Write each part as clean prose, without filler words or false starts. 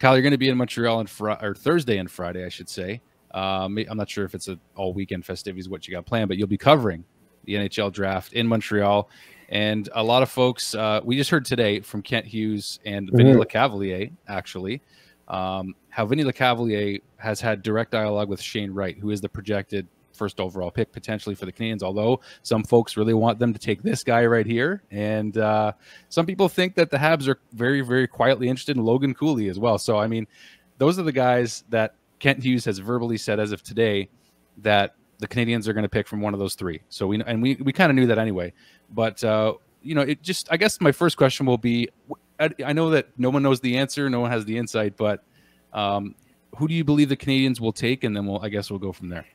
Kyle, you're going to be in Montreal on Thursday and Friday, I should say. I'm not sure if it's an all weekend festivities, what you got planned, but you'll be covering the NHL draft in Montreal. And a lot of folks, we just heard today from Kent Hughes and Vinny Lecavalier, actually, how Vinny Lecavalier has had direct dialogue with Shane Wright, who is the projected first overall pick potentially for the Canadiens, although some folks really want them to take this guy right here. And some people think that the Habs are very, very quietly interested in Logan Cooley as well. So, I mean, those are the guys that Kent Hughes has verbally said as of today that the Canadiens are going to pick from one of those three. So we kind of knew that anyway. But, you know, I guess my first question will be, I know that no one knows the answer, no one has the insight, but who do you believe the Canadiens will take? And then I guess we'll go from there.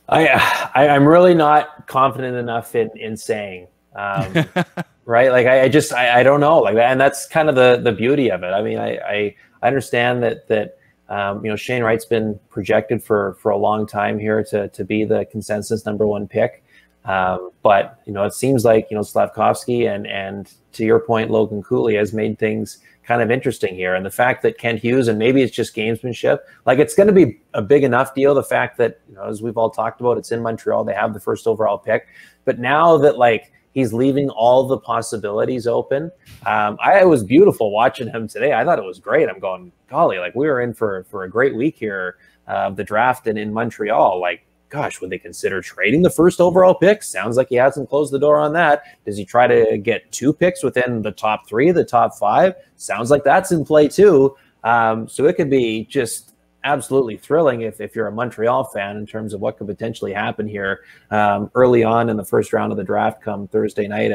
I'm really not confident enough in saying, right? Like, I don't know, like that. And that's kind of the beauty of it. I mean, I understand that you know, Shane Wright's been projected for a long time here to be the consensus #1 pick. But, you know, it seems like, you know, Slafkovsky and to your point, Logan Cooley has made things kind of interesting here. And the fact that Kent Hughes, and maybe it's just gamesmanship, like it's going to be a big enough deal. The fact that, you know, as we've all talked about, it's in Montreal, they have the first overall pick. But now that like he's leaving all the possibilities open, it was beautiful watching him today. I thought it was great. I'm going, golly, like we were in for a great week here, the draft and in Montreal. Like, gosh, would they consider trading the first overall pick? Sounds like he hasn't closed the door on that. Does he try to get 2 picks within the top 3, the top 5? Sounds like that's in play too. So it could be just absolutely thrilling if you're a Montreal fan in terms of what could potentially happen here early on in the first round of the draft come Thursday night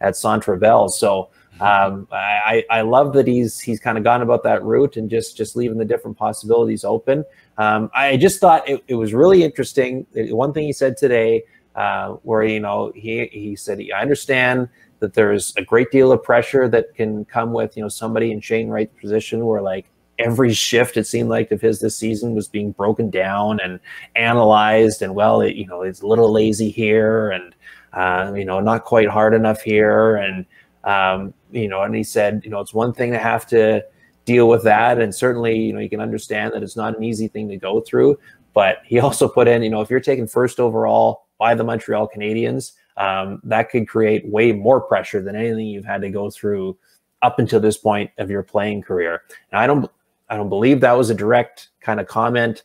at Centre Bell. So I love that he's kind of gone about that route and just leaving the different possibilities open. I just thought it was really interesting. One thing he said today, where, you know, he said, I understand that there's a great deal of pressure that can come with, you know, somebody in Shane Wright's position where like every shift it seemed like of his this season was being broken down and analyzed, and well, you know, it's a little lazy here and you know, not quite hard enough here, and you know, and he said, you know, it's one thing to have to deal with that, and certainly, you know, you can understand that it's not an easy thing to go through, but he also put in, you know, if you're taken first overall by the Montreal Canadiens, that could create way more pressure than anything you've had to go through up until this point of your playing career. And I don't believe that was a direct kind of comment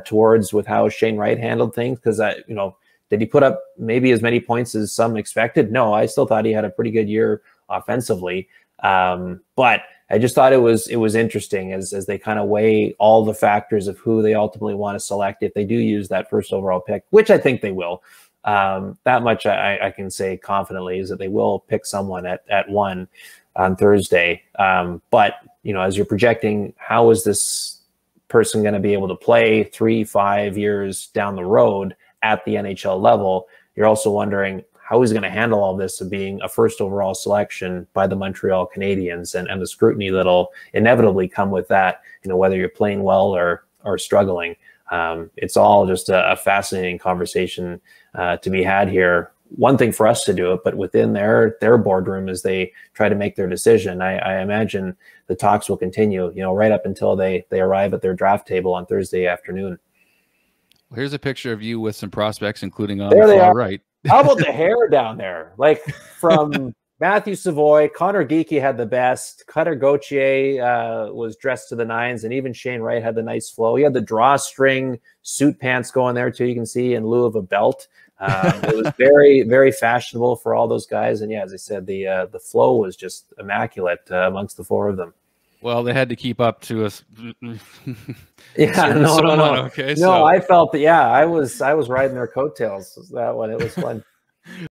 towards with how Shane Wright handled things, because you know, did he put up maybe as many points as some expected? No, I still thought he had a pretty good year offensively. But I just thought it was interesting as they kind of weigh all the factors of who they ultimately want to select if they do use that first overall pick, which I think they will. That much I can say confidently is that they will pick someone at 1 on Thursday. But, you know, as you're projecting, how is this person going to be able to play 3-5 years down the road at the NHL level? You're also wondering how he's going to handle all this of being a first overall selection by the Montreal Canadiens and the scrutiny that'll inevitably come with that, you know, whether you're playing well or struggling. It's all just a fascinating conversation to be had here. One thing for us to do it, but within their boardroom as they try to make their decision, I imagine the talks will continue, you know, right up until they arrive at their draft table on Thursday afternoon. Well, here's a picture of you with some prospects, including on the far right. How about the hair down there? Like from Matthew Savoy, Connor Geekie had the best. Cutter Gauthier was dressed to the nines, and even Shane Wright had the nice flow. He had the drawstring suit pants going there too, you can see, in lieu of a belt. It was very, very fashionable for all those guys. And yeah, as I said, the flow was just immaculate amongst the 4 of them. Well, they had to keep up to us. Yeah, no. Okay, no, I felt that. Yeah, I was riding their coattails. That one, it was fun.